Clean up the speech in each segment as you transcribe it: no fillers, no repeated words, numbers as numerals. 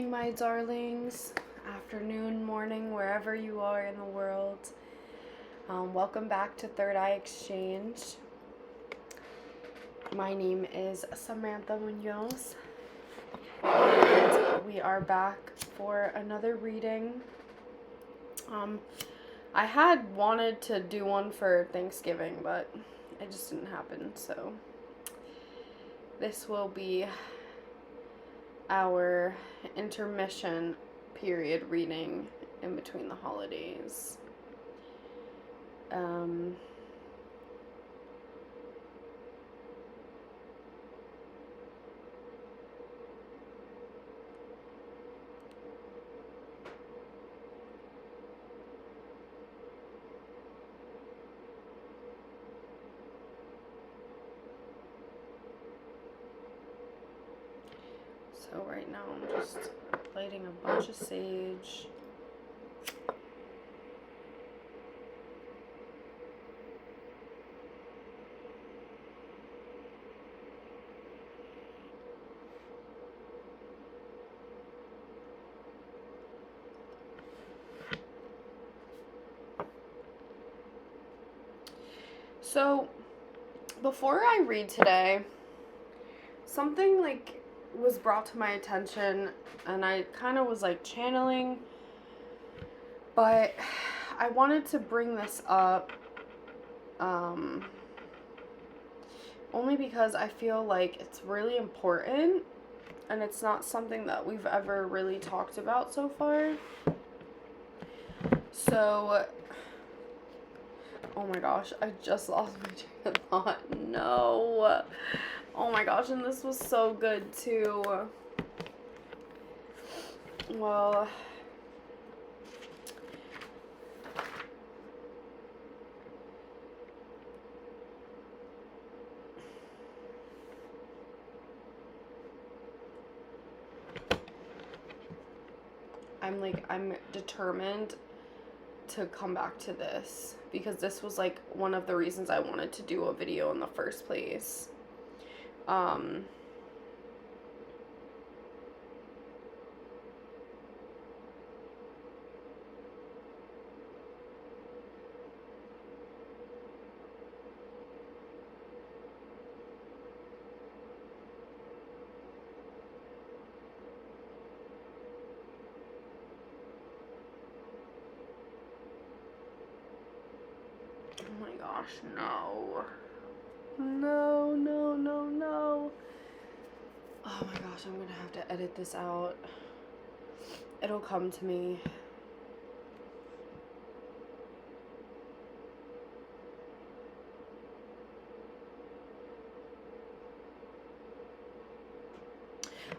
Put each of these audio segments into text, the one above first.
morning, my darlings. Afternoon, morning, wherever you are in the world. Welcome back to Third Eye Exchange. My name is Samantha Munoz. And we are back for another reading. I had wanted to do one for Thanksgiving, but it just didn't happen, so this will be our intermission period reading in between the holidays. So right now I'm just lighting a bunch of sage. So before I read today, something was brought to my attention, and I kind of was channeling, but I wanted to bring this up only because I feel like it's really important, and it's not something that we've ever really talked about so far. So, oh my gosh, I just lost my train of thought. No. Oh my gosh, and this was so good too. Well, I'm determined to come back to this, because this was one of the reasons I wanted to do a video in the first place. Oh my gosh, no. No, no, no, no. Oh my gosh, I'm gonna have to edit this out. It'll come to me.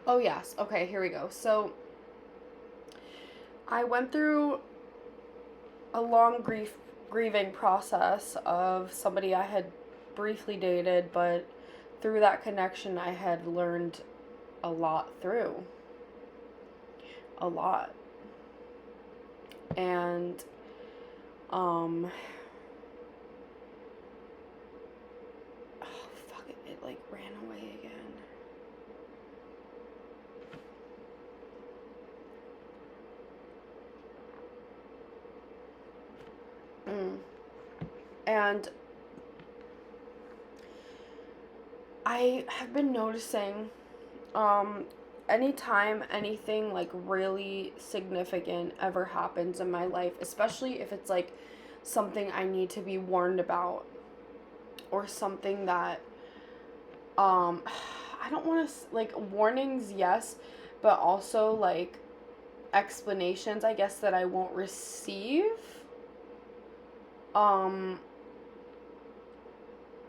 Oh yes, okay, here we go. So, I went through a long grieving process of somebody I had briefly dated, but through that connection I had learned a lot through. A lot. And oh fuck it, it ran away again. And I have been noticing, anytime anything really significant ever happens in my life, especially if it's something I need to be warned about, or something that, I don't want to, warnings, yes, but also, explanations, I guess, that I won't receive,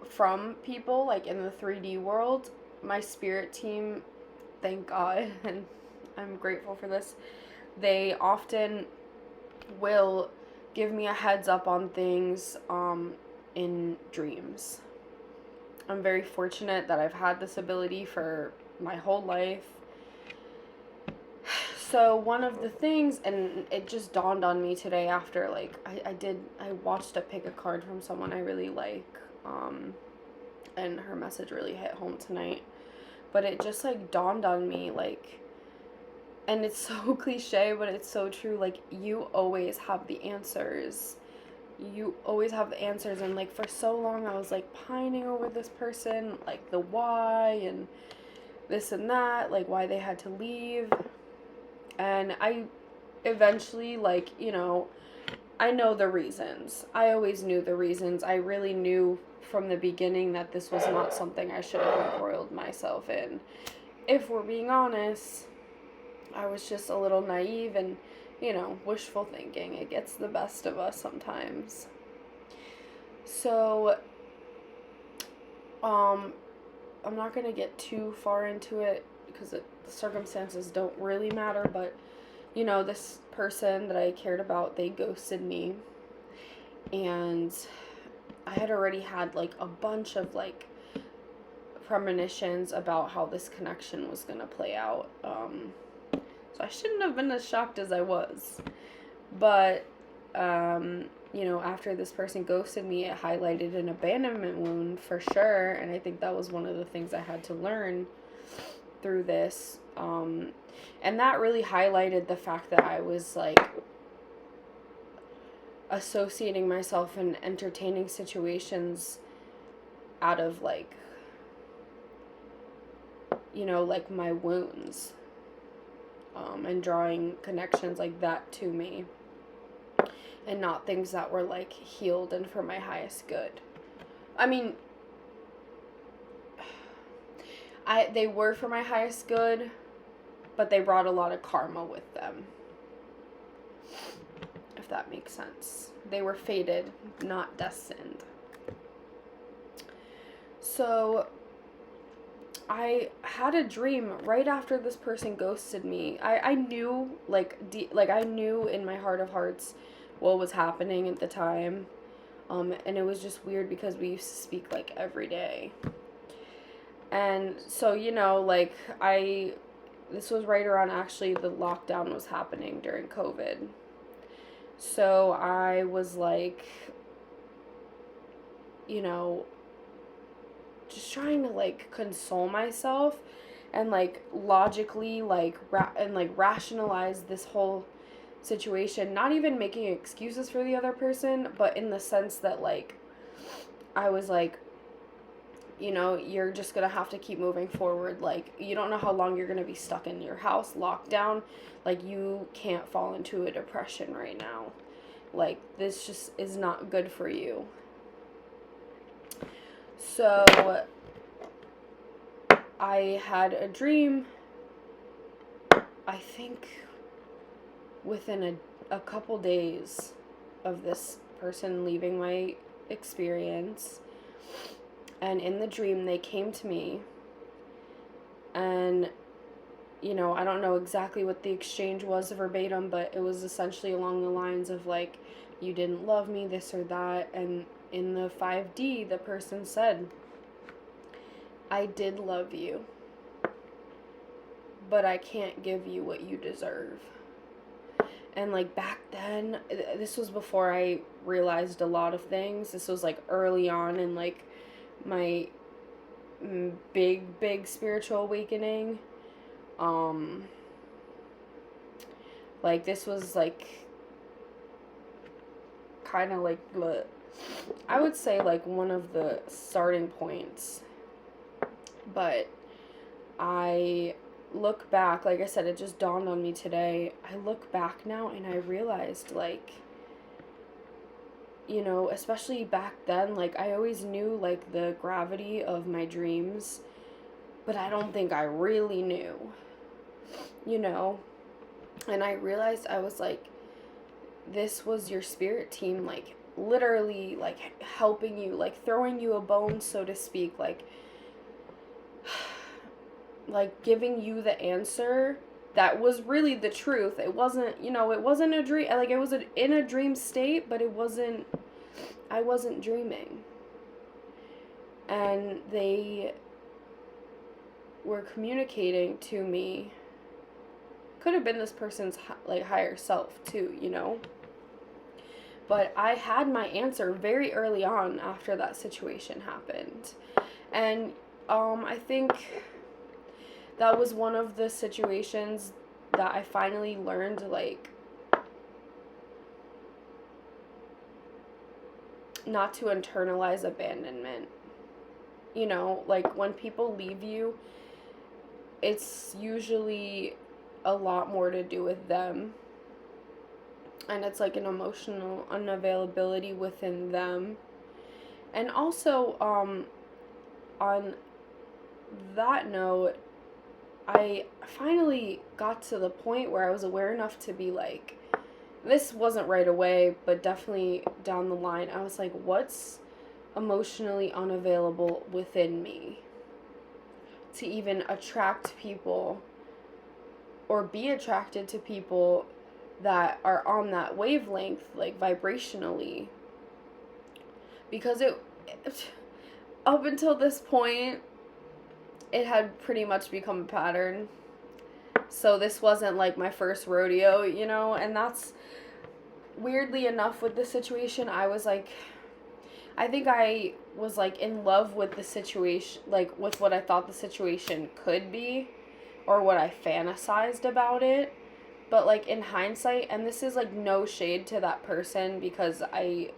from people, in the 3D world. My spirit team, thank God, and I'm grateful for this, they often will give me a heads up on things, in dreams. I'm very fortunate that I've had this ability for my whole life. So one of the things, and it just dawned on me today after, I watched a pick a card from someone I really like, and her message really hit home tonight, but it just dawned on me, And it's so cliche, but it's so true. Like, you always have the answers. You always have the answers. And, like, for so long, I was, like, pining over this person, like, the why and this and that, like, why they had to leave. And I eventually, like, you know, I know the reasons. I always knew the reasons. I really knew from the beginning that this was not something I should have embroiled myself in. If we're being honest, I was just a little naive and, you know, wishful thinking. It gets the best of us sometimes. So, I'm not going to get too far into it because the circumstances don't really matter, but, you know, this person that I cared about, they ghosted me, and I had already had, like, a bunch of, like, premonitions about how this connection was going to play out. So I shouldn't have been as shocked as I was. But, you know, after this person ghosted me, it highlighted an abandonment wound for sure. And I think that was one of the things I had to learn through this. And that really highlighted the fact that I was, like, associating myself and entertaining situations out of, like, you know, like, my wounds, and drawing connections like that to me, and not things that were, like, healed and for my highest good. I mean, they were for my highest good, but they brought a lot of karma with them, if that makes sense. They were fated, not destined. So I had a dream right after this person ghosted me. I knew, like, I knew in my heart of hearts what was happening at the time. And it was just weird because we used to speak, like, every day. And so, you know, like, this was right around, actually, the lockdown was happening during COVID. So I was, like, you know, just trying to, like, console myself and, like, logically, like, rationalize this whole situation, not even making excuses for the other person, but in the sense that, like, I was like, you know, you're just gonna have to keep moving forward. Like, you don't know how long you're gonna be stuck in your house, locked down. Like, you can't fall into a depression right now. Like, this just is not good for you. So I had a dream, I think within a couple days of this person leaving my experience. And in the dream, they came to me, and, you know, I don't know exactly what the exchange was verbatim, but it was essentially along the lines of, like, you didn't love me, this or that. And in the 5D, the person said, I did love you, but I can't give you what you deserve. And, like, back then, this was before I realized a lot of things. This was, like, early on in, like, my big spiritual awakening. Like, this was, like, kind of, like, I would say, like, one of the starting points. But I look back, like I said, it just dawned on me today. I look back now and I realized, like, you know, especially back then, like, I always knew, like, the gravity of my dreams, but I don't think I really knew, you know. And I realized, I was like, this was your spirit team, like, literally, like, helping you, like, throwing you a bone, so to speak, like giving you the answer that was really the truth. It wasn't, you know, it wasn't a dream, like, it was in a dream state, but it wasn't, I wasn't dreaming. And they were communicating to me. Could have been this person's, like, higher self too, you know. But I had my answer very early on after that situation happened. And I think that was one of the situations that I finally learned, like, not to internalize abandonment. You know, like, when people leave you, it's usually a lot more to do with them. And it's like an emotional unavailability within them. And also, on that note, I finally got to the point where I was aware enough to be like, this wasn't right away, but definitely down the line, I was like, what's emotionally unavailable within me to even attract people or be attracted to people that are on that wavelength, like vibrationally? Because it up until this point, it had pretty much become a pattern. So this wasn't like my first rodeo, you know, and that's weirdly enough with the situation. I was like, I think I was like in love with the situation, like with what I thought the situation could be, or what I fantasized about it. But like in hindsight, and this is like no shade to that person, because excuse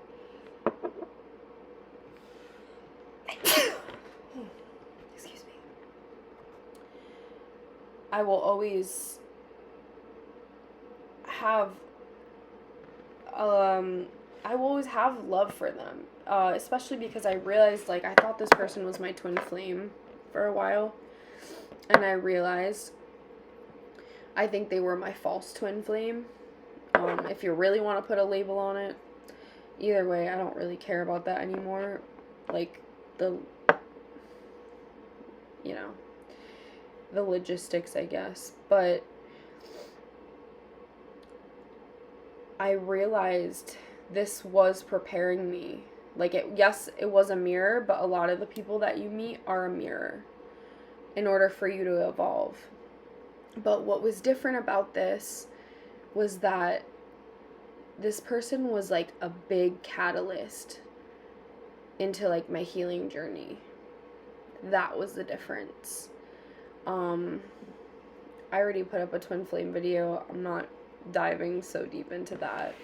me, I will always have love for them, especially because I realized, like, I thought this person was my twin flame for a while, and I realized I think they were my false twin flame. If you really want to put a label on it, either way, I don't really care about that anymore. Like, the logistics, I guess. But I realized this was preparing me. Like, yes, it was a mirror, but a lot of the people that you meet are a mirror in order for you to evolve. But what was different about this was that this person was like a big catalyst into like my healing journey. That was the difference. I already put up a twin flame video. I'm not diving so deep into that.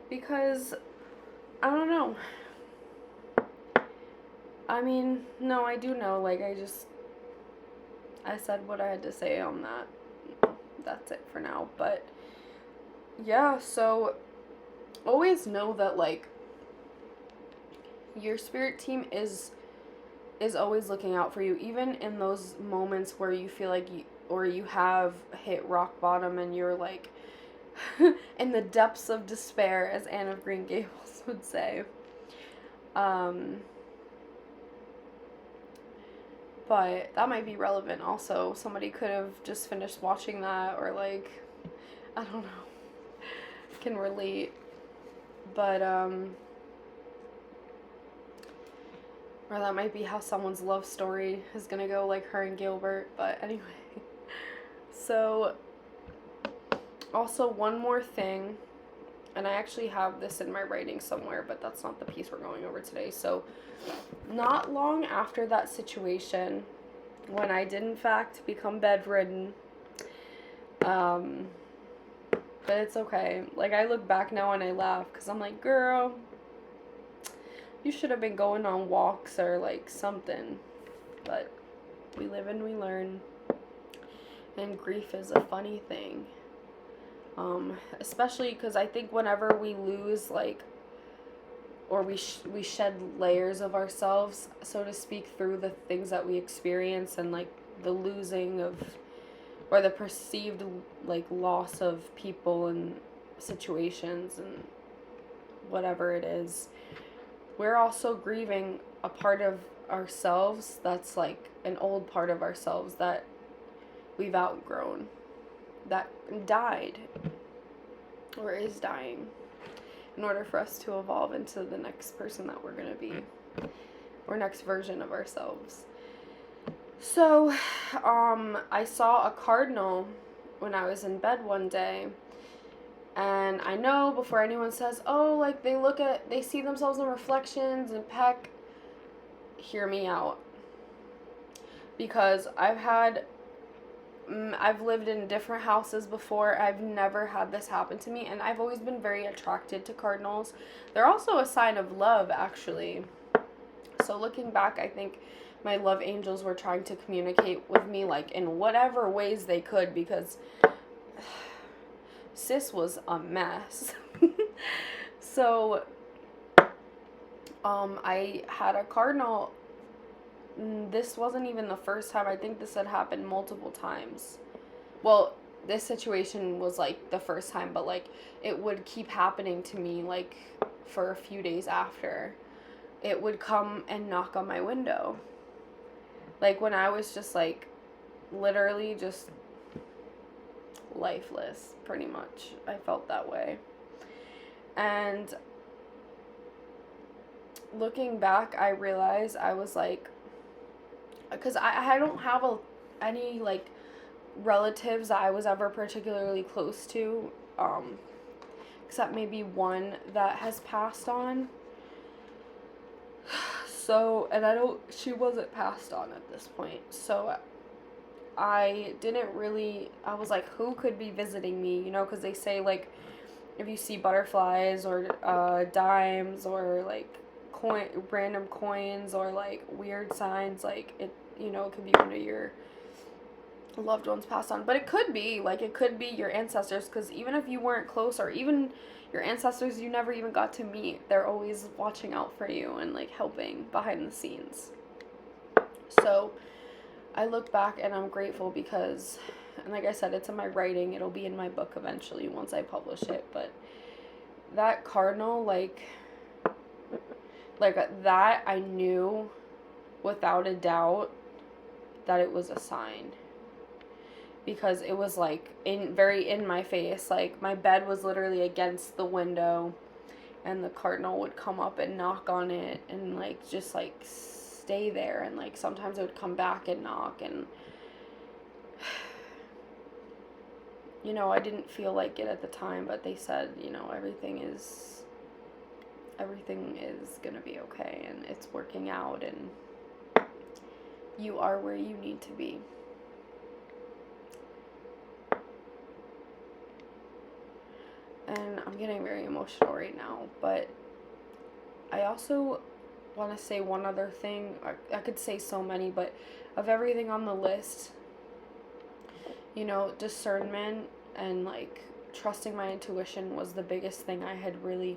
Because I don't know. I mean, no, I do know. Like, I said what I had to say on that. That's it for now. But yeah, so always know that, like, your spirit team is always looking out for you, even in those moments where you feel like you have hit rock bottom and you're like in the depths of despair, as Anne of Green Gables would say. But that might be relevant also. Somebody could have just finished watching that, or like, I don't know, can relate. But or that might be how someone's love story is gonna go, like her and Gilbert. But anyway, so also one more thing, and I actually have this in my writing somewhere, but that's not the piece we're going over today. So not long after that situation, when I did in fact become bedridden, but it's okay. Like, I look back now and I laugh, because I'm like, girl, you should have been going on walks or like something. But we live and we learn, and grief is a funny thing. Especially because I think whenever we lose, like, or we shed layers of ourselves, so to speak, through the things that we experience, and like the losing of, or the perceived like loss of people and situations and whatever it is, we're also grieving a part of ourselves that's like an old part of ourselves that we've outgrown, that died or is dying, in order for us to evolve into the next person that we're going to be, or next version of ourselves. So I saw a cardinal when I was in bed one day, and I know, before anyone says, oh, like, they see themselves in reflections and peck, hear me out. Because I've had I've lived in different houses before. I've never had this happen to me, and I've always been very attracted to cardinals. They're also a sign of love, actually. So looking back, I think my love angels were trying to communicate with me, like, in whatever ways they could, because sis was a mess. So, I had a cardinal. This wasn't even the first time. I think this had happened multiple times. Well, this situation was, like, the first time, but, like, it would keep happening to me, like, for a few days after. It would come and knock on my window. Like, when I was just, like, literally just lifeless, pretty much. I felt that way. And looking back, I realized I was, like, because I don't have any, like, relatives that I was ever particularly close to, except maybe one that has passed on. So, and she wasn't passed on at this point. So, I was like, who could be visiting me, you know, because they say, like, if you see butterflies or dimes or, like, random coins or, like, weird signs, like, it, you know, it could be one of your loved ones passed on. But it could be your ancestors, because even if you weren't close, or even your ancestors you never even got to meet, they're always watching out for you and, like, helping behind the scenes. So I look back and I'm grateful because, and like I said, it's in my writing. It'll be in my book eventually once I publish it. But that cardinal, like that, I knew without a doubt that it was a sign. Because it was, like, very in my face. Like, my bed was literally against the window, and the cardinal would come up and knock on it and, like, just, like, stay there. And, like, sometimes it would come back and knock, and you know, I didn't feel like it at the time, but they said, you know, everything is gonna be okay, and it's working out, and you are where you need to be. And I'm getting very emotional right now, but I also want to say one other thing. I could say so many, but of everything on the list, you know, discernment and, like, trusting my intuition was the biggest thing I had really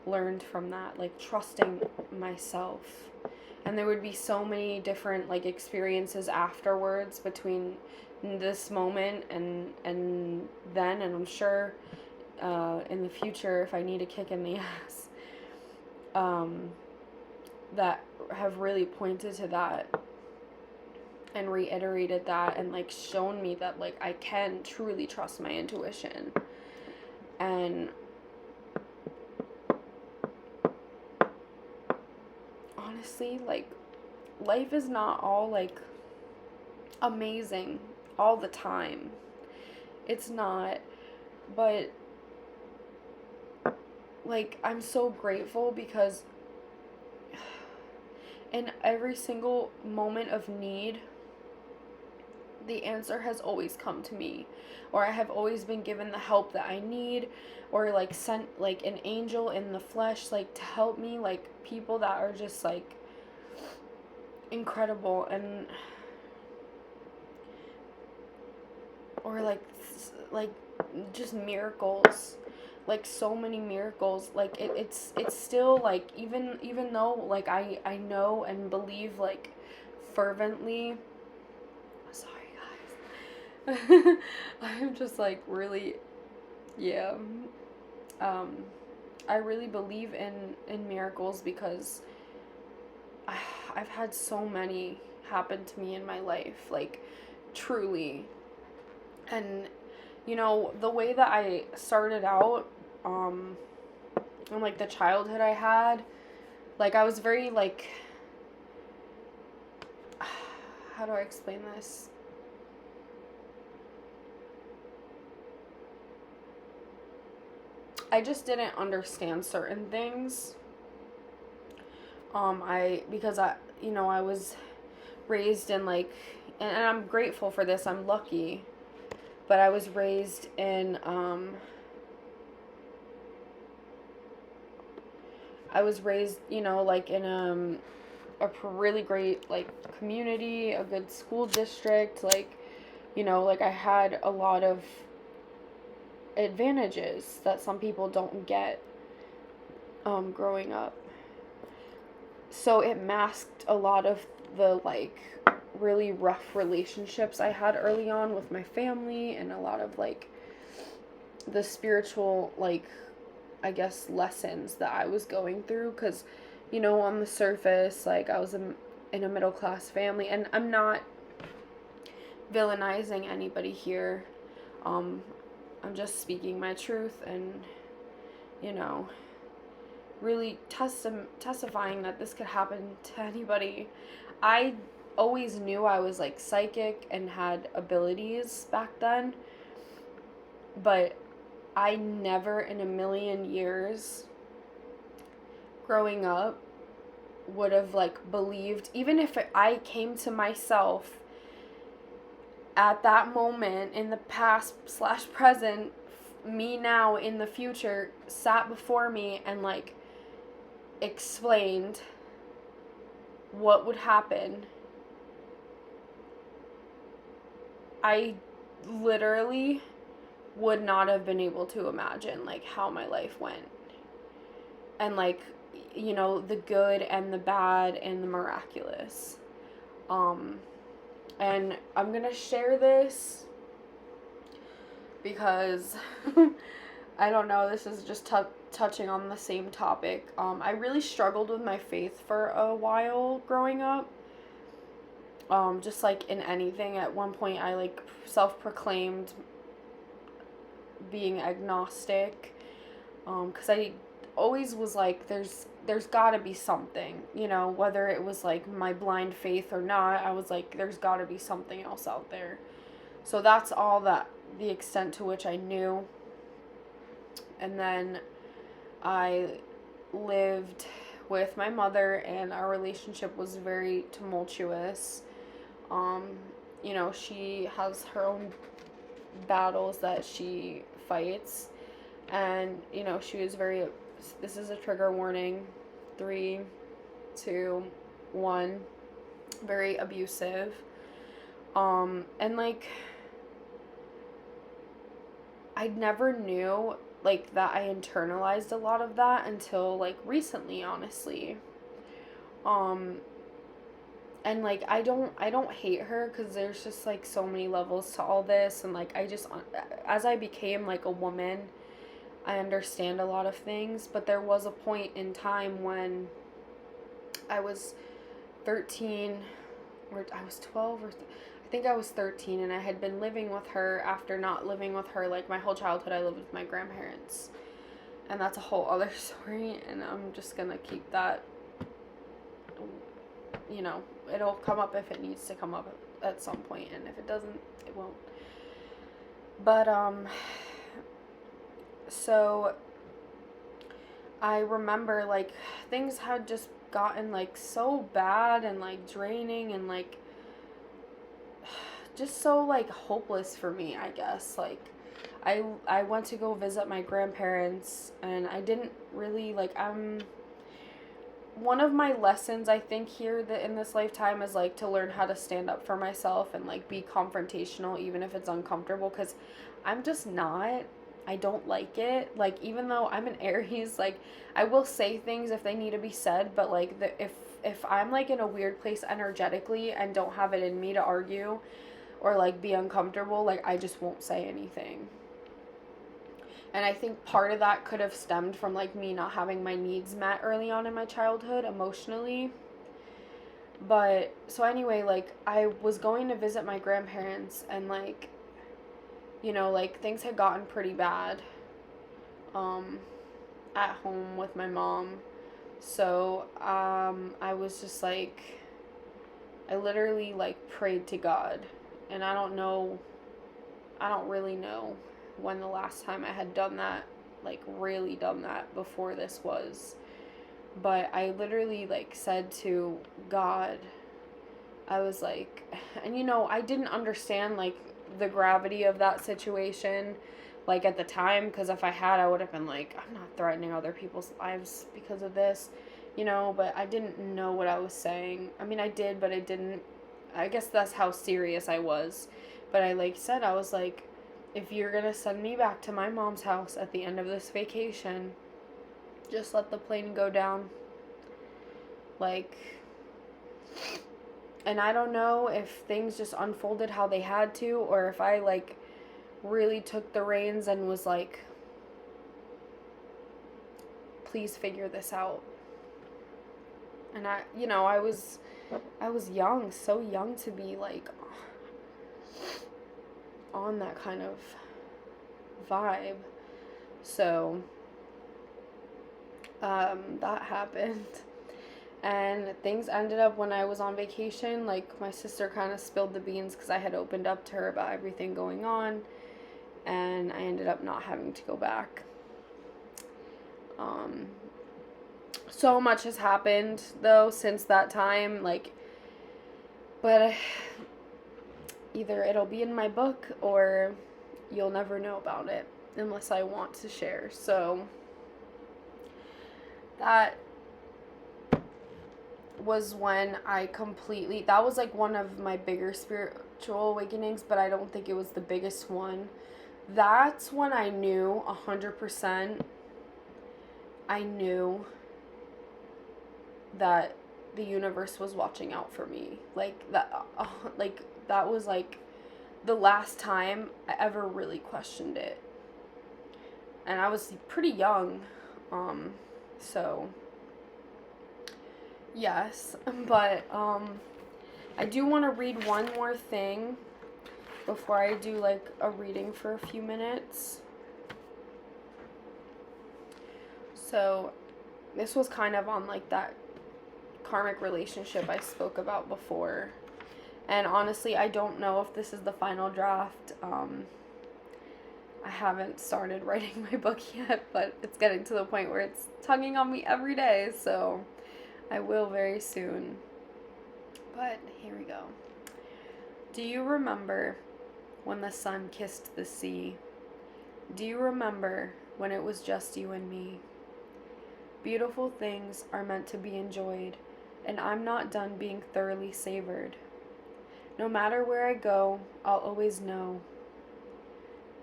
learned from that. Like, trusting myself. And there would be so many different, like, experiences afterwards between this moment and then, and I'm sure in the future, if I need a kick in the ass, that have really pointed to that and reiterated that, and, like, shown me that, like, I can truly trust my intuition. And honestly, like, life is not all, like, amazing all the time. It's not. But, like, I'm so grateful because in every single moment of need, the answer has always come to me, or I have always been given the help that I need, or, like, sent, like, an angel in the flesh, like, to help me, like, people that are just, like, incredible, and, or, like, just miracles, like, so many miracles. Like, it's still, like, even though, like, I know and believe, like, fervently. Sorry, guys. I'm just, like, really, yeah. I really believe in miracles because I've had so many happen to me in my life, like, truly. And, you know, the way that I started out, and, like, the childhood I had, like, I was very, like, how do I explain this? I just didn't understand certain things. Because I was raised in, like, and I'm grateful for this, I'm lucky, but I was raised in, like in a really great, like, community, a good school district, like, like I had a lot of advantages that some people don't get growing up. So it masked a lot of the, like, really rough relationships I had early on with my family, and a lot of, like, the spiritual, like, I guess, lessons that I was going through, because, on the surface, like, I was in a middle class family, and I'm not villainizing anybody here. I'm just speaking my truth, and, really testifying that this could happen to anybody. I always knew I was, like, psychic and had abilities back then, but I never in a million years growing up would have, like, believed, even if I came to myself at that moment in the past/present, me now in the future sat before me and, like, explained what would happen, I literally would not have been able to imagine, like, how my life went, and, like, the good and the bad and the miraculous. And I'm gonna share this because I don't know, this is just touching on the same topic. I really struggled with my faith for a while growing up. Just, like, in anything. At one point, I, like, self-proclaimed being agnostic, because I always was like, there's gotta be something, whether it was, like, my blind faith or not. I was like, there's gotta be something else out there. So that's all that, the extent to which I knew. And then I lived with my mother, and our relationship was very tumultuous. She has her own battles that she fights, and, she was very, this is a trigger warning, 3, 2, 1, very abusive, and, like, I never knew, like, that I internalized a lot of that until, like, recently, honestly. And, like, I don't hate her, because there's just, like, so many levels to all this, and, like, as I became, like, a woman, I understand a lot of things, but there was a point in time when I was 13, or I was 12, or I think I was 13, and I had been living with her after not living with her, like, my whole childhood. I lived with my grandparents, and that's a whole other story, and I'm just gonna keep that, it'll come up if it needs to come up at some point, and if it doesn't, it won't. But, so I remember, like, things had just gotten, like, so bad and, like, draining and, like, just so, like, hopeless for me, I guess. Like, I went to go visit my grandparents, and I didn't really, like, one of my lessons, I think, here that in this lifetime is, like, to learn how to stand up for myself and, like, be confrontational even if it's uncomfortable, because I'm just not. I don't like it. Like, even though I'm an Aries, like, I will say things if they need to be said, but, like, if I'm, like, in a weird place energetically and don't have it in me to argue or, like, be uncomfortable, like, I just won't say anything. And I think part of that could have stemmed from, like, me not having my needs met early on in my childhood emotionally. But, so anyway, like, I was going to visit my grandparents, and, like, like, things had gotten pretty bad at home with my mom. So, I was just, like, I literally, like, prayed to God. And I don't really know when the last time I had done that, like, really done that before this was. But I literally, like, said to God, I was like, and, I didn't understand, like, the gravity of that situation, like, at the time, because if I had, I would have been like, I'm not threatening other people's lives because of this, you know, but I didn't know what I was saying. I mean, I did, but I didn't. I guess that's how serious I was. But I, like, said, I was like, if you're gonna send me back to my mom's house at the end of this vacation, just let the plane go down. Like, and I don't know if things just unfolded how they had to, or if I, like, really took the reins and was like, please figure this out. And I, you know, I was young, so young to be, like, on that kind of vibe. So, that happened. And things ended up when I was on vacation, like, my sister kind of spilled the beans because I had opened up to her about everything going on, and I ended up not having to go back. So much has happened, though, since that time, like, but either it'll be in my book or you'll never know about it unless I want to share. So that was when that was, like, one of my bigger spiritual awakenings, but I don't think it was the biggest one. That's when I knew 100%, I knew that the universe was watching out for me. Like, that was, like, the last time I ever really questioned it. And I was pretty young, so yes, but I do want to read one more thing before I do, like, a reading for a few minutes. So this was kind of on, like, that karmic relationship I spoke about before. And honestly, I don't know if this is the final draft. I haven't started writing my book yet, but it's getting to the point where it's tugging on me every day, so I will very soon. But here we go. Do you remember when the sun kissed the sea? Do you remember when it was just you and me? Beautiful things are meant to be enjoyed, and I'm not done being thoroughly savored. No matter where I go, I'll always know.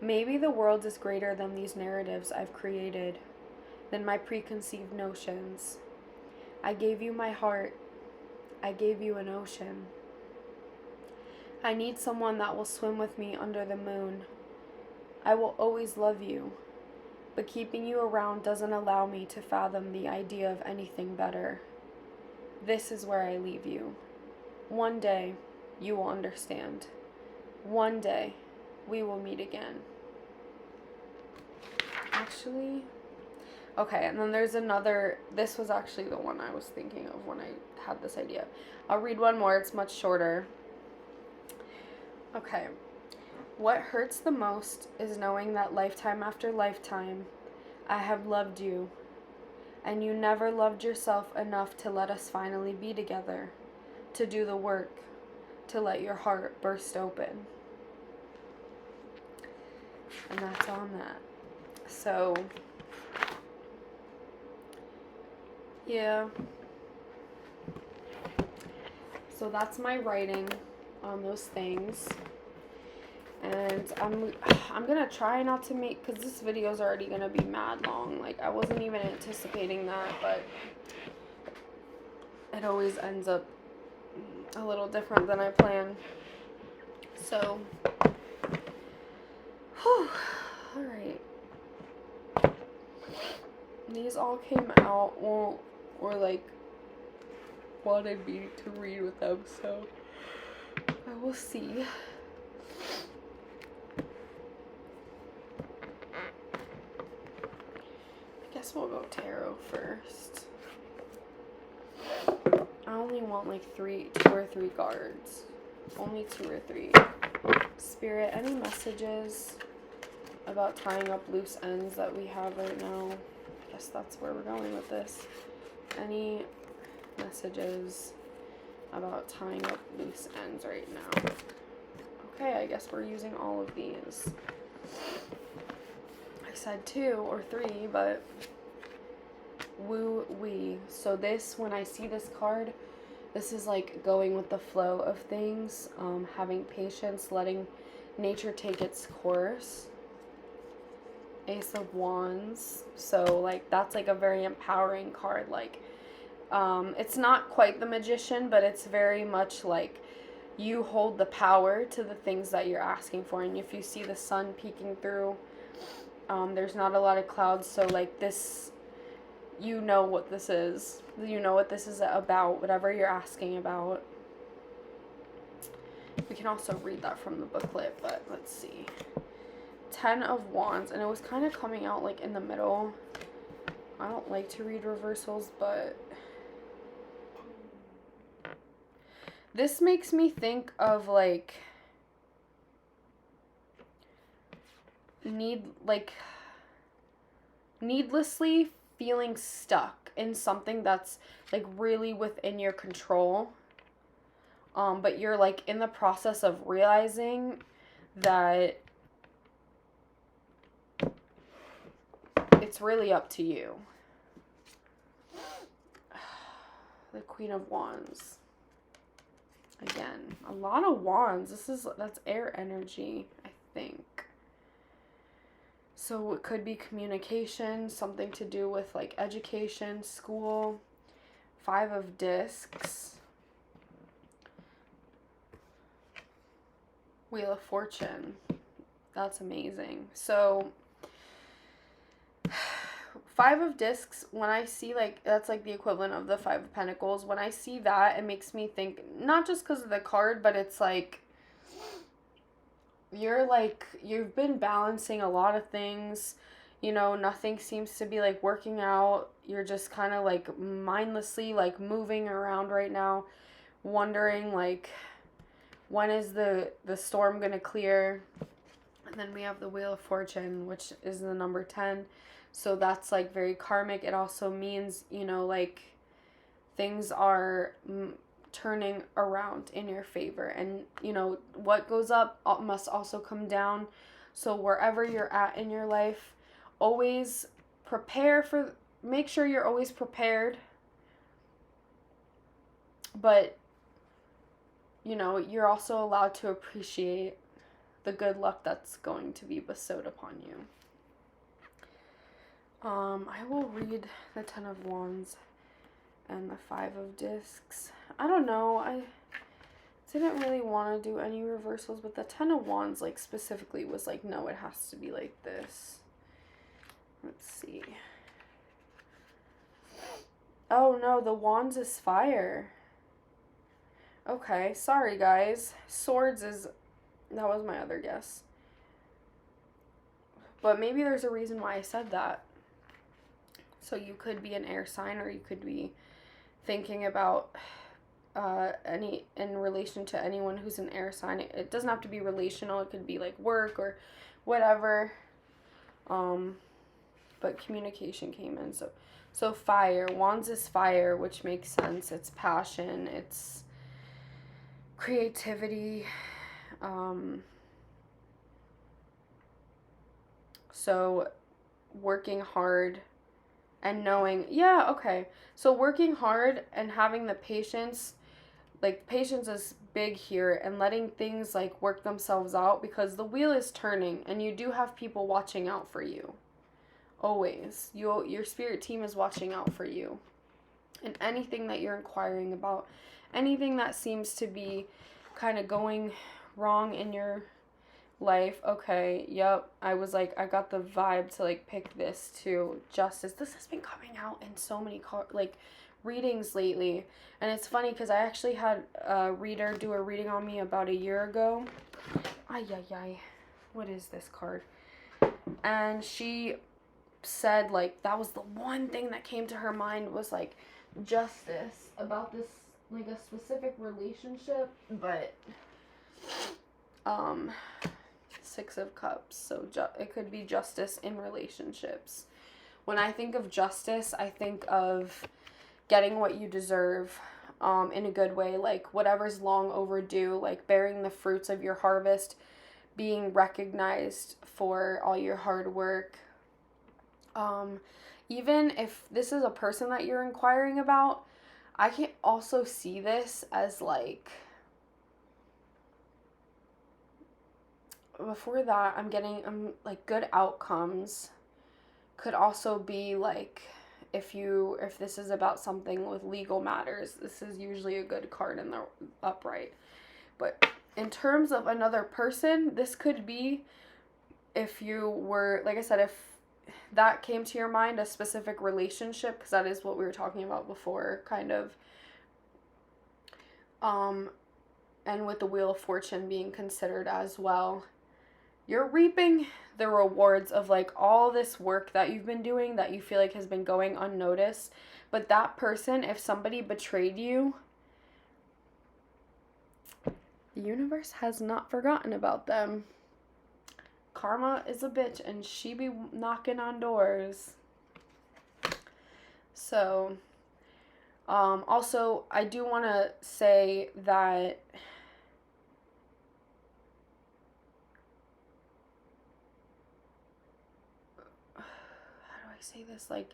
Maybe the world is greater than these narratives I've created, than my preconceived notions. I gave you my heart. I gave you an ocean. I need someone that will swim with me under the moon. I will always love you, but keeping you around doesn't allow me to fathom the idea of anything better. This is where I leave you. One day, you will understand. One day, we will meet again. Actually, okay, and then there's another, this was actually the one I was thinking of when I had this idea. I'll read one more, it's much shorter. Okay. What hurts the most is knowing that lifetime after lifetime, I have loved you, and you never loved yourself enough to let us finally be together, to do the work, to let your heart burst open. And that's on that. So, yeah. So that's my writing on those things. And I'm gonna try not to make, because this video is already gonna be mad long. Like, I wasn't even anticipating that, but it always ends up a little different than I plan. So, whew, alright. These all came out, or like, wanted me to read with them, so I will see. I guess we'll go tarot first. I only want like 2 or 3 cards. Only 2 or 3. Spirit, any messages about tying up loose ends that we have right now? I guess that's where we're going with this. Any messages about tying up loose ends right now? Okay, I guess we're using all of these. I said 2 or 3, but woo-wee. So this, when I see this card, this is like going with the flow of things, having patience, letting nature take its course. Ace of Wands. So like that's like a very empowering card. Like it's not quite the Magician, but it's very much like you hold the power to the things that you're asking for. And if you see the sun peeking through, there's not a lot of clouds, so like this, you know what this is. You know what this is about, whatever you're asking about. We can also read that from the booklet, but let's see. 10 of Wands, and it was kind of coming out like in the middle. I don't like to read reversals, but this makes me think of like needlessly feeling stuck in something that's like really within your control, but you're like in the process of realizing that it's really up to you. The Queen of Wands. Again, a lot of wands. That's air energy, I think. So it could be communication, something to do with like education, school. 5 of Discs. Wheel of Fortune. That's amazing. So 5 of Discs, when I see like, that's like the equivalent of the 5 of Pentacles. When I see that, it makes me think, not just because of the card, but it's like, you've been balancing a lot of things, you know, nothing seems to be like working out. You're just kind of like mindlessly like moving around right now, wondering like, when is the storm gonna clear? And then we have the Wheel of Fortune, which is the number 10. So that's like very karmic. It also means, you know, like things are turning around in your favor, and you know what goes up must also come down. So wherever you're at in your life, always make sure you're always prepared, but you know, you're also allowed to appreciate the good luck that's going to be bestowed upon you. I will read the 10 of Wands and the 5 of Discs. I don't know, I didn't really want to do any reversals, but the 10 of Wands, like, specifically was like, no, it has to be like this. Let's see. Oh, no, the Wands is fire. Okay, sorry, guys. Swords is... that was my other guess. But maybe there's a reason why I said that. So you could be an air sign, or you could be thinking about in relation to anyone who's an air sign. It doesn't have to be relational. It could be like work or whatever. But communication came in. So fire. Wands is fire, which makes sense. It's passion. It's creativity. So working hard and knowing, yeah, okay. So working hard and having the patience, like patience is big here, and letting things like work themselves out, because the wheel is turning and you do have people watching out for you. Always. Your spirit team is watching out for you. And anything that you're inquiring about, anything that seems to be kind of going wrong in your life. Okay, yep. I was like, I got the vibe to like pick this too. Justice. This has been coming out in so many readings lately. And it's funny because I actually had a reader do a reading on me about a year ago. Ay. What is this card? And she said like that was the one thing that came to her mind, was like justice about this, like a specific relationship, but 6 of Cups, so it could be justice in relationships. When I think of justice, I think of getting what you deserve, in a good way, like whatever's long overdue, like bearing the fruits of your harvest, being recognized for all your hard work. Even if this is a person that you're inquiring about, I can also see this as like, before that, I'm getting like good outcomes. Could also be like, if this is about something with legal matters, this is usually a good card in the upright. But in terms of another person, this could be, if you were, like I said, if that came to your mind, a specific relationship, because that is what we were talking about before, kind of. And with the Wheel of Fortune being considered as well, you're reaping the rewards of like all this work that you've been doing that you feel like has been going unnoticed. But that person, if somebody betrayed you, the universe has not forgotten about them. Karma is a bitch and she be knocking on doors. So, also, I do want to say that say this, like,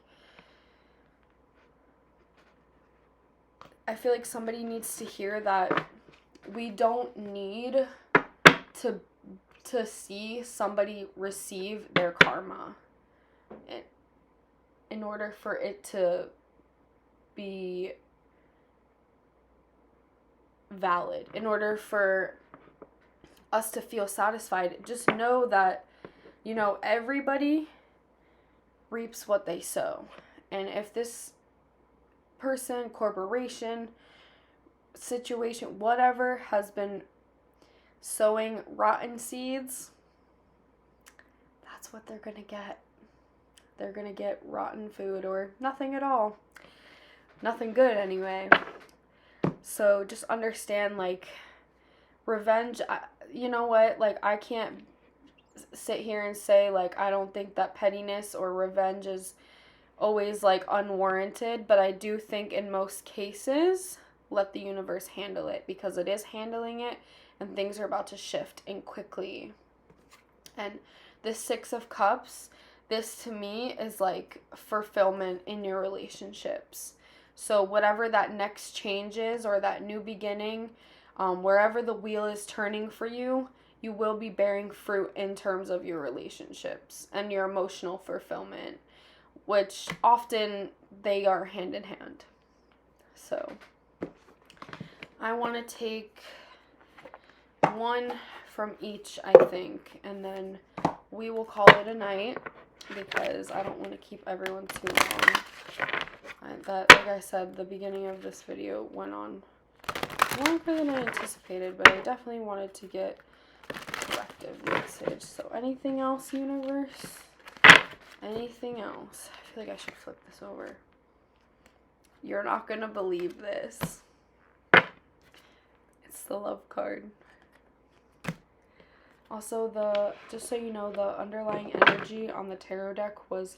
I feel like somebody needs to hear that we don't need to see somebody receive their karma in order for it to be valid, in order for us to feel satisfied. Just know that, you know, everybody reaps what they sow. And if this person, corporation, situation, whatever, has been sowing rotten seeds, that's what they're gonna get. They're gonna get rotten food, or nothing at all. Nothing good anyway. So just understand, like, revenge, you know what, like, I can't sit here and say, like, I don't think that pettiness or revenge is always, like, unwarranted, but I do think in most cases, let the universe handle it, because it is handling it, and things are about to shift, and quickly. And this 6 of Cups, this to me is like fulfillment in your relationships. So whatever that next change is, or that new beginning, wherever the wheel is turning for you, you will be bearing fruit in terms of your relationships and your emotional fulfillment, which often they are hand in hand. So I want to take one from each, I think, and then we will call it a night, because I don't want to keep everyone too long. Like I said, the beginning of this video went on longer than I anticipated, but I definitely wanted to get collective message. So anything else, universe? Anything else? I feel like I should flip this over. You're not gonna believe this. It's the love card. Also, just so you know, the underlying energy on the tarot deck was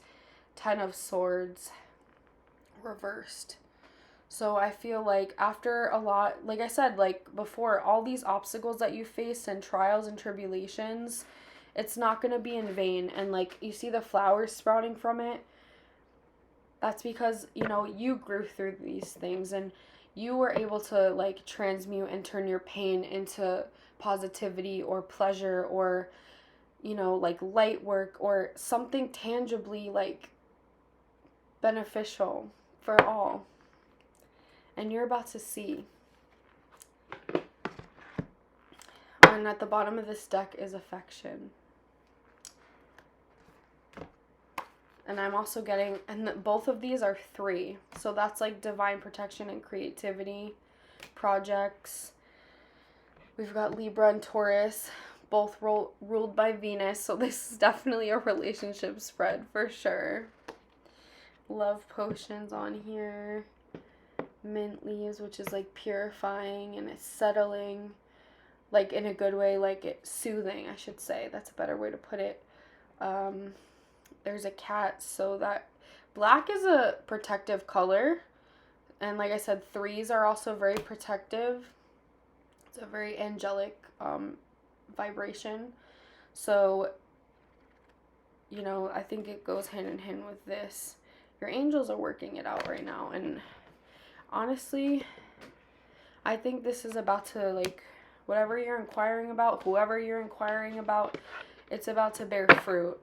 10 of Swords reversed. So I feel like after a lot, like I said, like before, all these obstacles that you face and trials and tribulations, it's not going to be in vain. And like you see the flowers sprouting from it, that's because, you know, you grew through these things and you were able to like transmute and turn your pain into positivity or pleasure, or, you know, like light work, or something tangibly like beneficial for all. And you're about to see. And at the bottom of this deck is affection. And I'm also getting, and both of these are 3. So that's like divine protection and creativity, projects. We've got Libra and Taurus, both ruled by Venus. So this is definitely a relationship spread for sure. Love potions on here. Mint leaves, which is like purifying and it's settling, like in a good way, like it's soothing, I should say. That's a better way to put it. There's a cat, so that black is a protective color, And like I said, 3s are also very protective. It's a very angelic vibration. So, you know, I think it goes hand in hand with this. Your angels are working it out right now. And honestly, I think this is about to, like, whatever you're inquiring about, whoever you're inquiring about, it's about to bear fruit.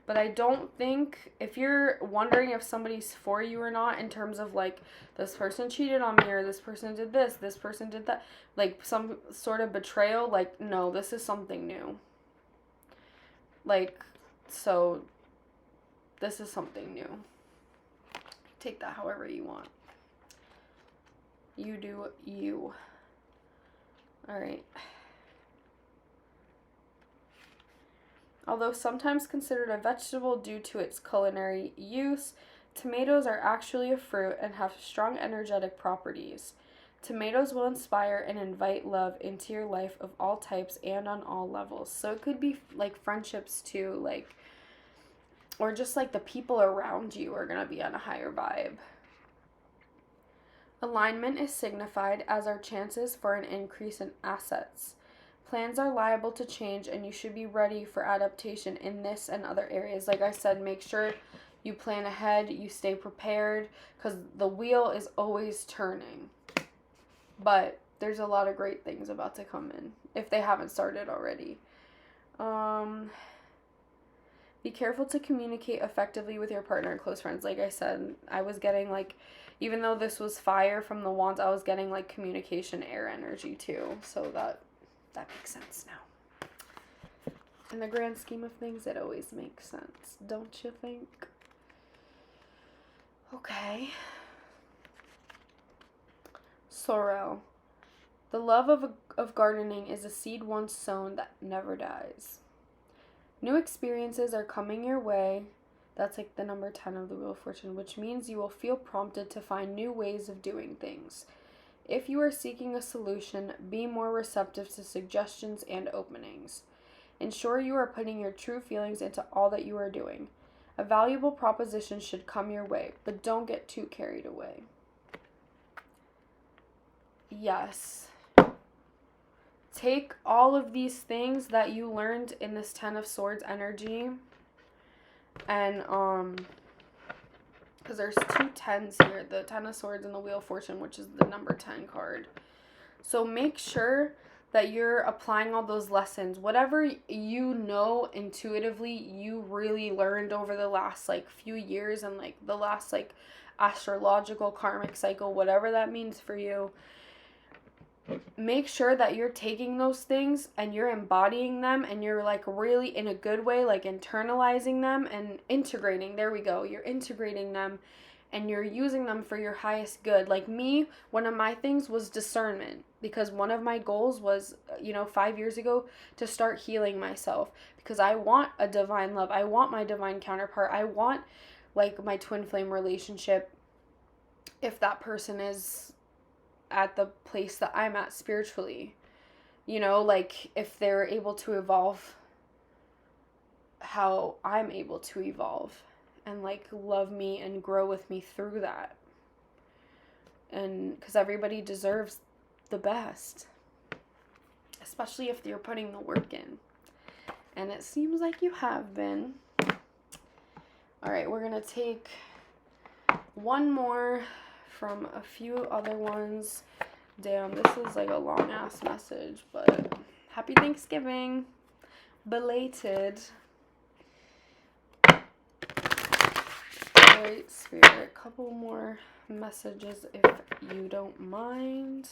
But I don't think, if you're wondering if somebody's for you or not, in terms of, like, this person cheated on me, or this person did this person did that, like, some sort of betrayal, like, no, this is something new. Like, so, this is something new. Take that however you want. You do you. Alright. Although sometimes considered a vegetable due to its culinary use, tomatoes are actually a fruit and have strong energetic properties. Tomatoes will inspire and invite love into your life of all types and on all levels. So it could be like friendships too, like, or just like the people around you are going to be on a higher vibe. Alignment is signified as our chances for an increase in assets. Plans are liable to change, and you should be ready for adaptation in this and other areas. Like I said, make sure you plan ahead, you stay prepared, because the wheel is always turning. But there's a lot of great things about to come in, if they haven't started already. Be careful to communicate effectively with your partner and close friends. Like I said, I was getting, like, even though this was fire from the wands, I was getting, like, communication air energy too. So that makes sense now. In the grand scheme of things, it always makes sense, don't you think? Okay. Sorrel. The love of gardening is a seed once sown that never dies. New experiences are coming your way. That's like the number 10 of the Wheel of Fortune, which means you will feel prompted to find new ways of doing things. If you are seeking a solution, be more receptive to suggestions and openings. Ensure you are putting your true feelings into all that you are doing. A valuable proposition should come your way, but don't get too carried away. Yes. Take all of these things that you learned in this 10 of Swords energy, and because there's 2 10s here, the 10 of Swords and the Wheel of Fortune, which is the number 10 card. So make sure that you're applying all those lessons. Whatever you know intuitively, you really learned over the last, like, few years, and, like, the last, like, astrological karmic cycle, whatever that means for you. Make sure that you're taking those things and you're embodying them, and you're, like, really in a good way, like, internalizing them and integrating. There we go. You're integrating them and you're using them for your highest good. Like me, one of my things was discernment, because one of my goals was, 5 years ago, to start healing myself, because I want a divine love. I want my divine counterpart. I want, like, my twin flame relationship, if that person is at the place that I'm at spiritually, like, if they're able to evolve how I'm able to evolve, and, like, love me and grow with me through that. And because everybody deserves the best, especially if you're putting the work in, and it seems like you have been. All right, we're gonna take one more from a few other ones. Damn, this is like a long ass message, but happy Thanksgiving, belated. Alright, Spirit, a couple more messages if you don't mind.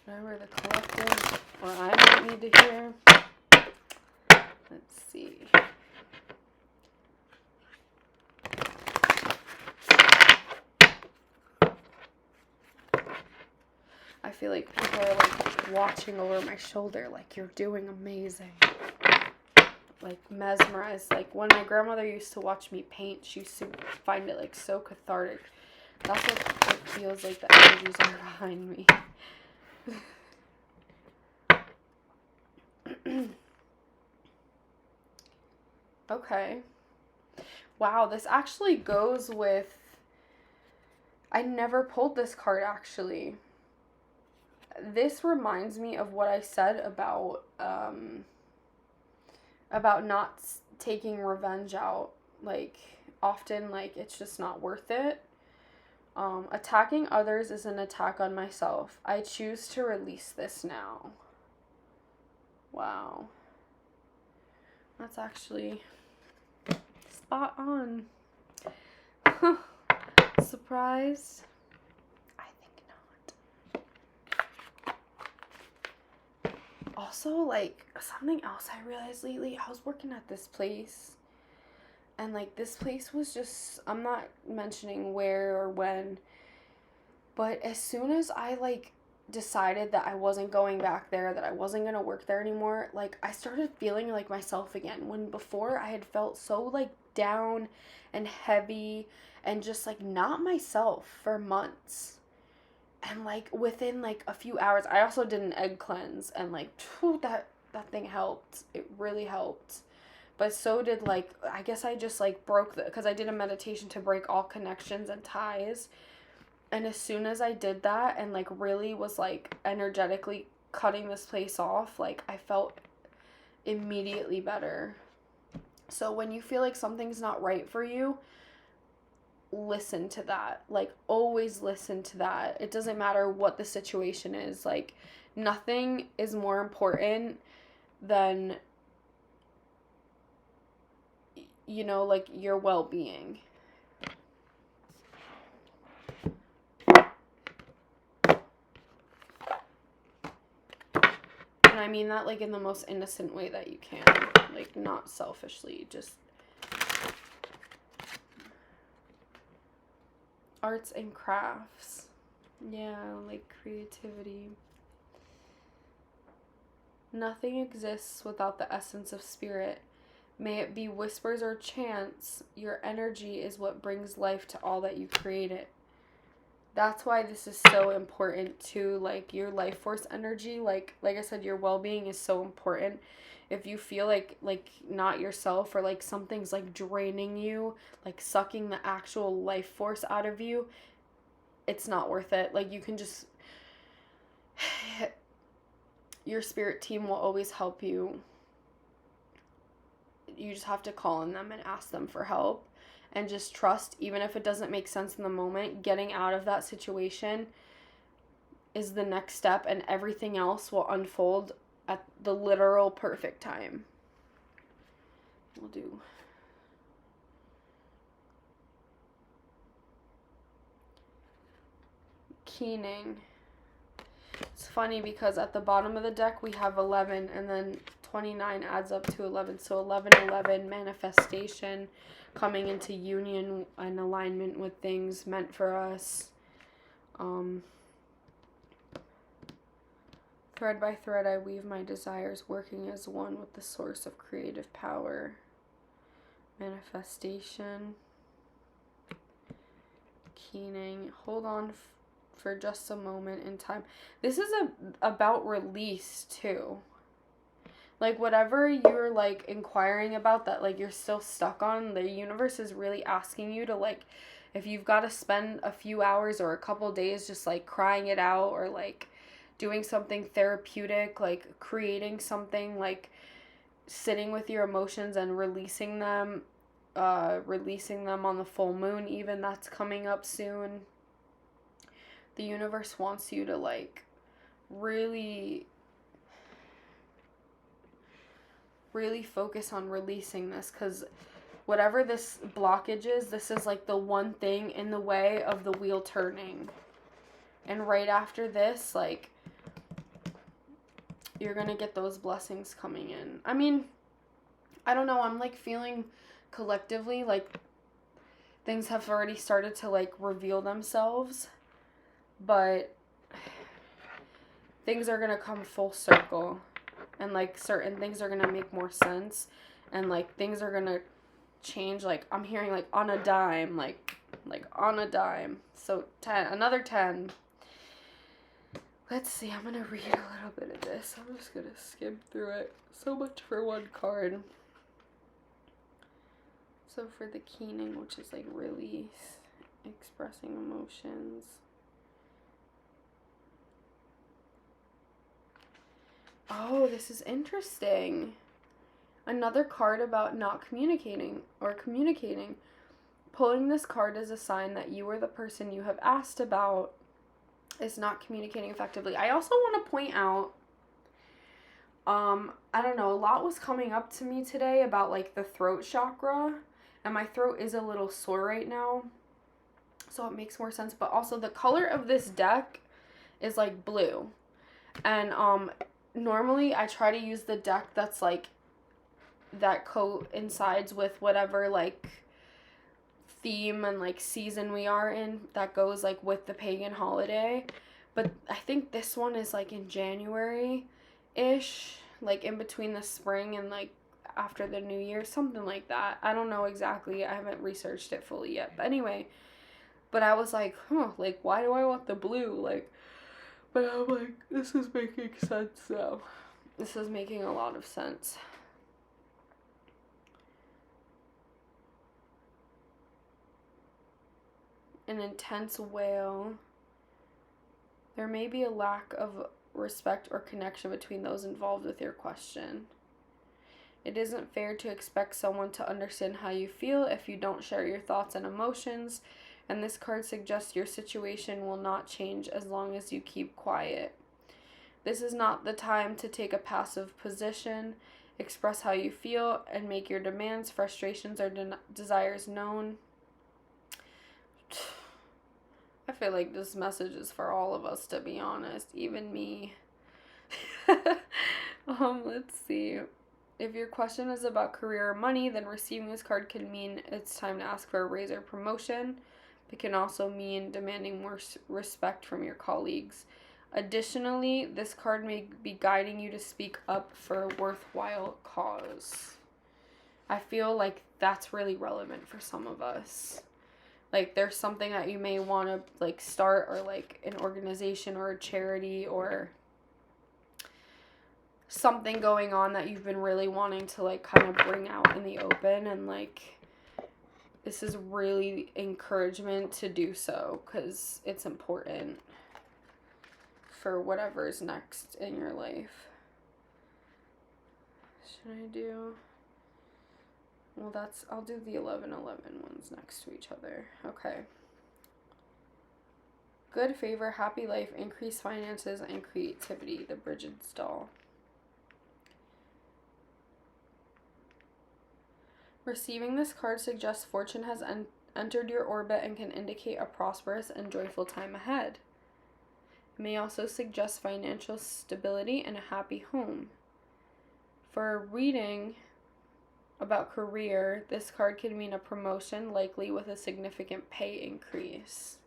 Whatever the collective or I might need to hear. Let's see. I feel like people are, like, watching over my shoulder, like, you're doing amazing. Like, mesmerized. Like, when my grandmother used to watch me paint, she used to find it, like, so cathartic. That's what it feels like the energies are behind me. Okay. Wow, this actually goes with... I never pulled this card, actually. This reminds me of what I said about not taking revenge out. Like, often, like, it's just not worth it. Attacking others is an attack on myself. I choose to release this now. Wow. That's actually spot on. Surprised? I think not. Also, like, something else I realized lately, I was working at this place, and, like, this place was just, I'm not mentioning where or when, but as soon as I, like, decided that I wasn't going back there, that I wasn't going to work there anymore, like, I started feeling like myself again, when before I had felt so, like, down and heavy and just, like, not myself for months. And, like, within, like, a few hours, I also did an egg cleanse, and, like, that thing helped. It really helped. But so did, like, I guess I just, like, broke because I did a meditation to break all connections and ties. And as soon as I did that and, like, really was, like, energetically cutting this place off, like, I felt immediately better. So when you feel like something's not right for you, listen to that. Like, always listen to that. It doesn't matter what the situation is. Like, nothing is more important than, you know, like, your well-being. And I mean that, like, in the most innocent way that you can. Like, not selfishly, just arts and crafts. Yeah, like, creativity. Nothing exists without the essence of spirit. May it be whispers or chants, your energy is what brings life to all that you created. That's why this is so important too, like, your life force energy, like I said, your well-being is so important. If you feel like not yourself, or like something's like draining you, like sucking the actual life force out of you, it's not worth it. Like, you can just your spirit team will always help you. You just have to call on them and ask them for help, and just trust, even if it doesn't make sense in the moment, getting out of that situation is the next step, and everything else will unfold at the literal perfect time. We'll do keening. It's funny because at the bottom of the deck we have 11, and then 29 adds up to 11. So 11, manifestation, coming into union and alignment with things meant for us. Thread by thread I weave my desires, working as one with the source of creative power. Manifestation. Keening. Hold on for just a moment in time. This is about release too. Like, whatever you're, like, inquiring about that, like, you're still stuck on, the universe is really asking you to, like, if you've got to spend a few hours or a couple days just, like, crying it out, or, like, doing something therapeutic, like, creating something, like, sitting with your emotions and releasing them on the full moon even, that's coming up soon. The universe wants you to, like, really focus on releasing this, because whatever this blockage is, this is, like, the one thing in the way of the wheel turning. And right after this, like, you're gonna get those blessings coming in. I mean, I don't know, I'm, like, feeling collectively like things have already started to, like, reveal themselves, but things are gonna come full circle, and, like, certain things are gonna make more sense, and, like, things are gonna change. Like, I'm hearing, like, on a dime, like on a dime. So 10, another 10. Let's see, I'm gonna read a little bit of this. I'm just gonna skim through it. So much for one card. So for the keening, which is like release, expressing emotions. Oh, this is interesting. Another card about not communicating or communicating. Pulling this card is a sign that you or the person you have asked about is not communicating effectively. I also want to point out, I don't know, a lot was coming up to me today about like the throat chakra, and my throat is a little sore right now, so it makes more sense. But also the color of this deck is like blue, and normally I try to use the deck that's like that coincides with whatever like theme and like season we are in, that goes like with the pagan holiday. But I think this one is like in January ish, like in between the spring and like after the new year, something like that. I don't know exactly, I haven't researched it fully yet, but anyway. But I was like, like why do I want the blue, like, but I'm like, this is making sense now. This is making a lot of sense. An intense wail. There may be a lack of respect or connection between those involved with your question. It isn't fair to expect someone to understand how you feel if you don't share your thoughts and emotions, and this card suggests your situation will not change as long as you keep quiet. This is not the time to take a passive position. Express how you feel and make your demands, frustrations, or desires known. I feel like this message is for all of us, to be honest, even me. Let's see. If your question is about career or money, then receiving this card can mean it's time to ask for a raise or promotion. It can also mean demanding more respect from your colleagues. Additionally, this card may be guiding you to speak up for a worthwhile cause. I feel like that's really relevant for some of us. Like, there's something that you may want to, like, start, or, like, an organization or a charity or something going on that you've been really wanting to, like, kind of bring out in the open. And, like, this is really encouragement to do so because it's important for whatever's next in your life. Should I do... Well, I'll do the 11-11 ones next to each other. Okay. Good favor, happy life, increased finances, and creativity. The Bridget's doll. Receiving this card suggests fortune has entered your orbit and can indicate a prosperous and joyful time ahead. It may also suggest financial stability and a happy home. For a reading about career, this card can mean a promotion, likely with a significant pay increase.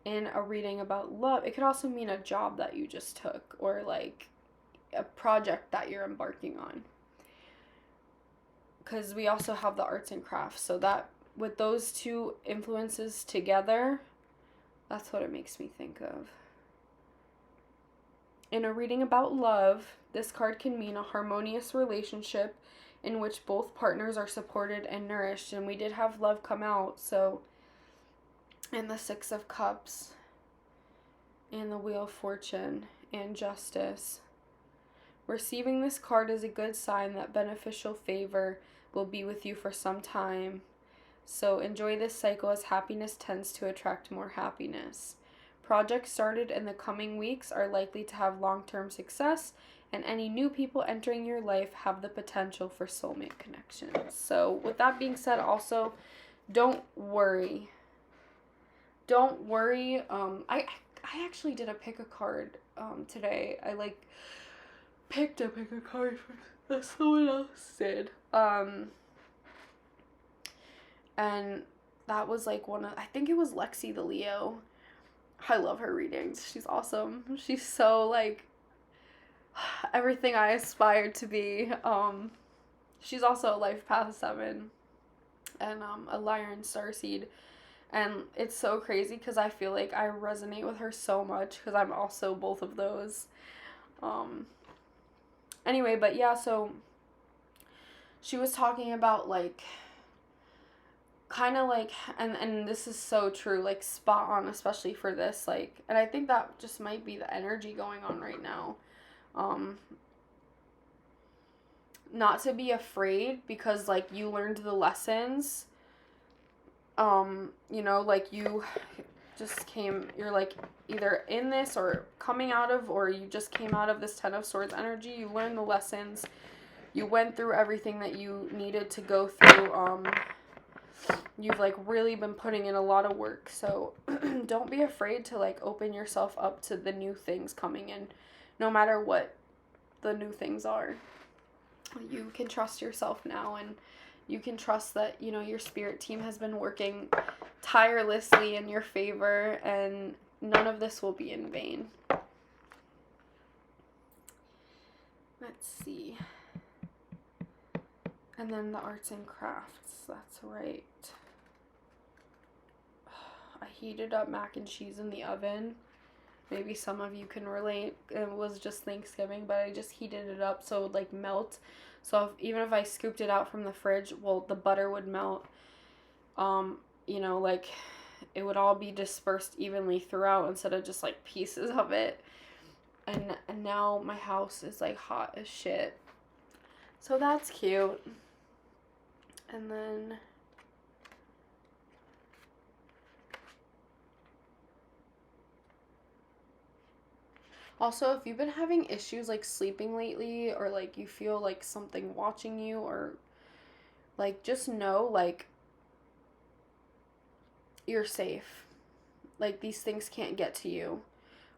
In a reading about love, it could also mean a job that you just took, or like a project that you're embarking on. Because we also have the arts and crafts, so that with those two influences together, that's what it makes me think of. In a reading about love, this card can mean a harmonious relationship in which both partners are supported and nourished. And we did have love come out, so in the Six of Cups and the Wheel of Fortune and Justice. Receiving this card is a good sign that beneficial favor will be with you for some time. So enjoy this cycle as happiness tends to attract more happiness. Projects started in the coming weeks are likely to have long-term success, and any new people entering your life have the potential for soulmate connections. So with that being said, also, don't worry. Don't worry. I actually did a pick a card today. I picked a card that someone else did. And that was I think it was Lexi the Leo. I love her readings. She's awesome. She's so everything I aspired to be. She's also a Life Path 7 and a Lyran Starseed. And it's so crazy because I feel like I resonate with her so much because I'm also both of those. Anyway, but yeah, so she was talking about kind of like, and this is so true, like spot on, especially for this, like, and I think that just might be the energy going on right now. Not to be afraid, because like you learned the lessons, you know, like you just you're like either in this or coming out of, or you just came out of this Ten of Swords energy. You learned the lessons, you went through everything that you needed to go through. You've like really been putting in a lot of work, so don't be afraid to like open yourself up to the new things coming in, no matter what the new things are. You can trust yourself now, and you can trust that, you know, your spirit team has been working tirelessly in your favor, and none of this will be in vain. Let's see. And then the arts and crafts, that's right. I heated up mac and cheese in the oven. Maybe some of you can relate. It was just Thanksgiving, but I just heated it up so it would like melt. So even if I scooped it out from the fridge, well, the butter would melt. You know, like it would all be dispersed evenly throughout instead of just like pieces of it. And now my house is like hot as shit. So that's cute. And then also, if you've been having issues like sleeping lately, or like you feel like something watching you, or like just know like you're safe. Like these things can't get to you.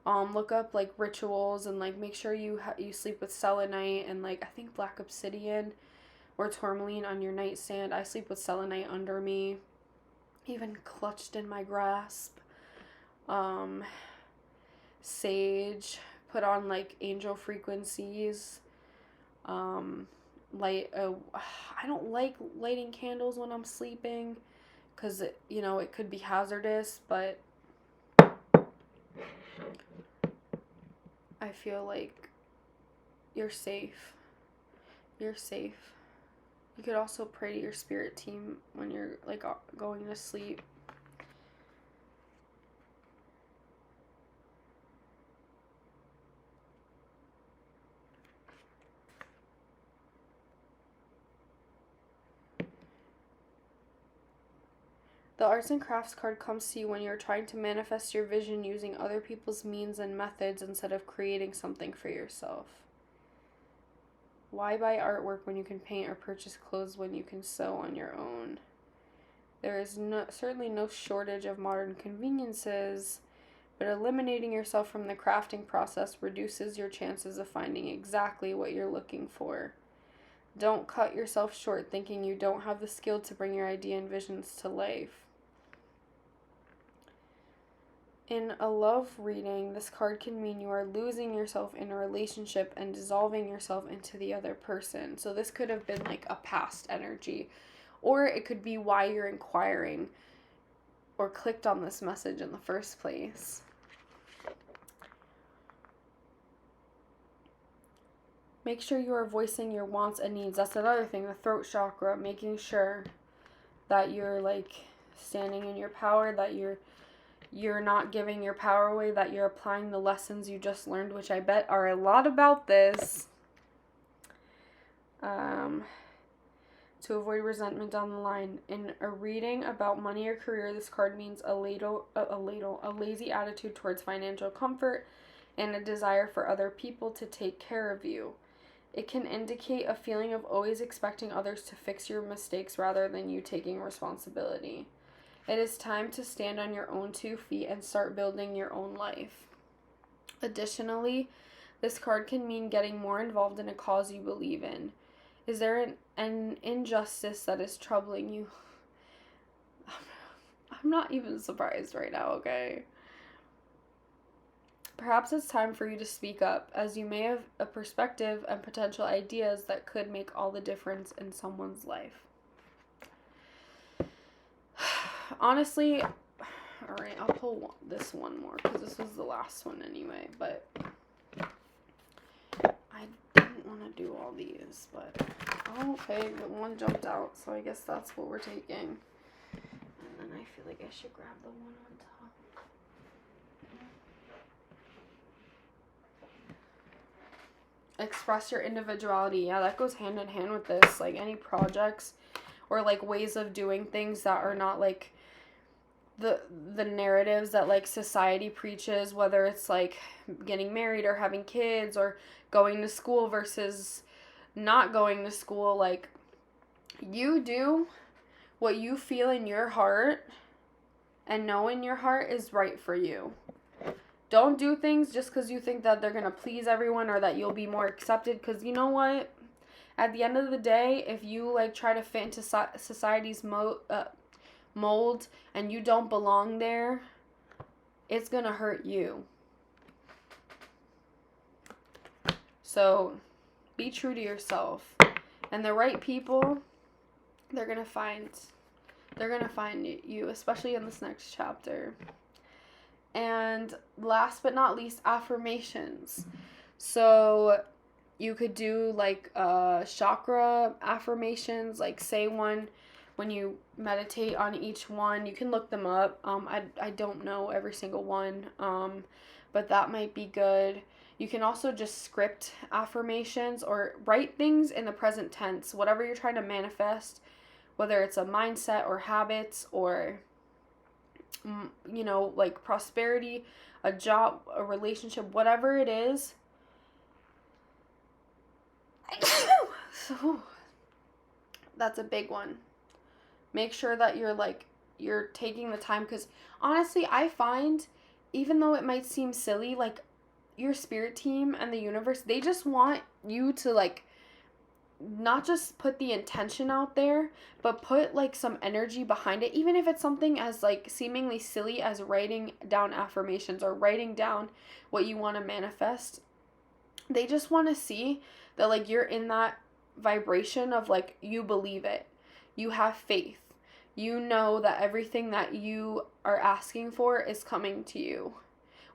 Look up like rituals, and like make sure you sleep with selenite and like I think black obsidian or tourmaline on your nightstand. I sleep with selenite under me, even clutched in my grasp. Sage, put on like angel frequencies. I don't like lighting candles when I'm sleeping, because you know, it could be hazardous, but I feel like you're safe. You're safe. You could also pray to your spirit team when you're like going to sleep. The arts and crafts card comes to you when you're trying to manifest your vision using other people's means and methods instead of creating something for yourself. Why buy artwork when you can paint, or purchase clothes when you can sew on your own? There is certainly no shortage of modern conveniences, but eliminating yourself from the crafting process reduces your chances of finding exactly what you're looking for. Don't cut yourself short thinking you don't have the skill to bring your idea and visions to life. In a love reading, this card can mean you are losing yourself in a relationship and dissolving yourself into the other person. So this could have been like a past energy, or it could be why you're inquiring or clicked on this message in the first place. Make sure you are voicing your wants and needs. That's another thing, the throat chakra, making sure that you're like standing in your power, that you're not giving your power away, that you're applying the lessons you just learned, which I bet are a lot about this. To avoid resentment down the line. In a reading about money or career, this card means a lazy attitude towards financial comfort and a desire for other people to take care of you. It can indicate a feeling of always expecting others to fix your mistakes rather than you taking responsibility. It is time to stand on your own 2 feet and start building your own life. Additionally, this card can mean getting more involved in a cause you believe in. Is there an injustice that is troubling you? I'm not even surprised right now, okay? Perhaps it's time for you to speak up, as you may have a perspective and potential ideas that could make all the difference in someone's life. Honestly, alright, I'll pull this one more, because this was the last one anyway, but I didn't want to do all these, but okay, but one jumped out, so I guess that's what we're taking. feel like I should grab the one on top. Express your individuality. Yeah, that goes hand in hand with this. Like any projects or like ways of doing things that are not like the narratives that like society preaches, whether it's like getting married or having kids or going to school versus not going to school. Like, you do what you feel in your heart and know in your heart is right for you. Don't do things just because you think that they're going to please everyone or that you'll be more accepted, because you know what? At the end of the day, if you like try to fit into society's mold and you don't belong there, it's going to hurt you. So be true to yourself. And the right people, they're going to find you, especially in this next chapter. And last but not least, affirmations. So you could do like chakra affirmations, like say one when you meditate on each one. You can look them up. I don't know every single one, but that might be good. You can also just script affirmations or write things in the present tense, whatever you're trying to manifest, whether it's a mindset or habits or, you know, like prosperity, a job, a relationship, whatever it is. So that's a big one. Make sure that you're taking the time, because honestly, I find, even though it might seem silly, like your spirit team and the universe, they just want you to like not just put the intention out there, but put like some energy behind it, even if it's something as like seemingly silly as writing down affirmations or writing down what you want to manifest. They just want to see that like you're in that vibration of like you believe it, you have faith, you know that everything that you are asking for is coming to you,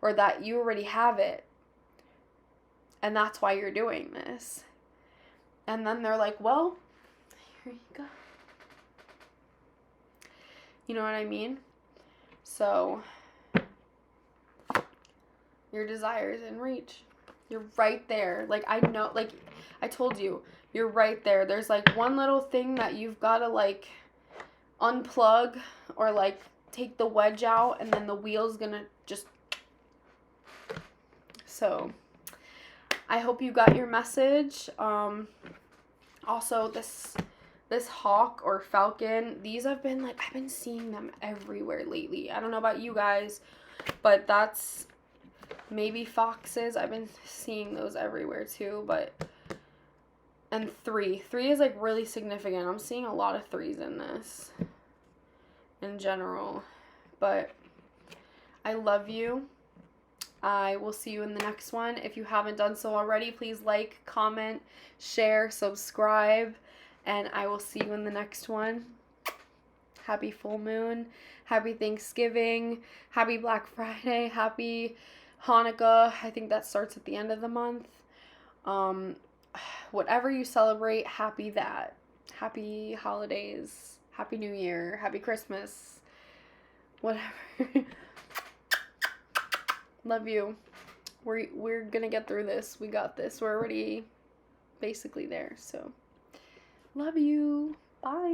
or that you already have it, and that's why you're doing this. And then they're like, well, here you go. You know what I mean? So your desire is in reach. You're right there. Like, I know, like I told you, you're right there. There's like one little thing that you've got to like unplug or like take the wedge out, and then the wheel's gonna just. So I hope you got your message. Also, this hawk or falcon, these have been like, I've been seeing them everywhere lately. I don't know about you guys, but that's maybe foxes. I've been seeing those everywhere too, but, and three is like really significant. I'm seeing a lot of threes in this in general, but I love you. I will see you in the next one. If you haven't done so already, please like, comment, share, subscribe, and I will see you in the next one. Happy full moon, happy Thanksgiving, happy Black Friday, happy Hanukkah. I think that starts at the end of the month. Whatever you celebrate, happy that. Happy holidays, happy New Year, happy Christmas, whatever. Love you. We're gonna get through this. We got this. We're already basically there. So, love you. Bye.